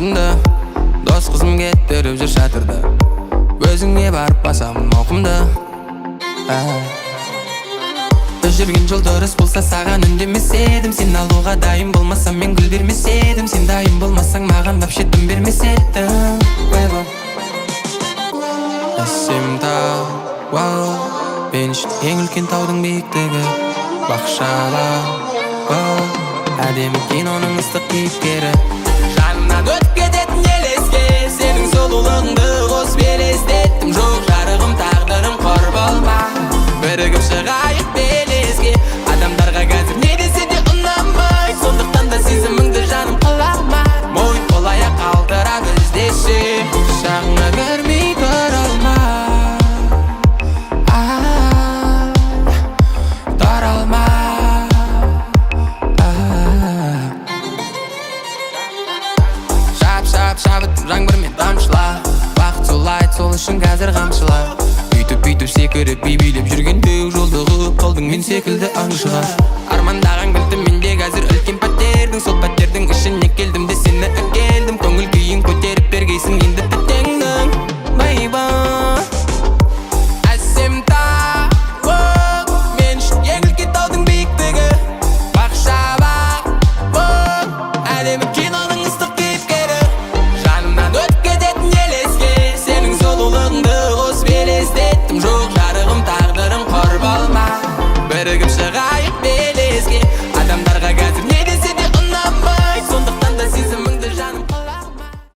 атымды дос қызым кетіріп жүр шатырды, өзіңе барып басам оқымды. Жүрген жол дұрыс болса саған үндемес едім, сен алуға дайын болмасам мен гүл бермес едім, сен дайын болмасаң маған вообще дым бермес едім. Әсем тау, мен үшін ең үлкен таудың биіктігі бақшала, әдемі киноның ыстық кейіпкері. Жанымнан өтіп кететін елеске сенің сұлулығыңды қосып елестеттім. Жоқ жарығым тағдырым қор болма, бірігіп шығайық белеске. Адамдарға қазір не десе де ұнамай, сондықтан да сезіміңді жаным қылама. Мойын қолая қалтыра көздеші, шағыңа көрмей тұра алма, тұра алма. Шабыттым жаңбырмен тамшыла, бақыт солайды, сол үшін қазір қамшыла. Бүйтіп секіріп билеп жүргенде жолды қылып қалдың мен секілді аңшыға. Армандаған кілтім менде қазір үлкен пәтердің, сол пәтердің ішіне келдім де сені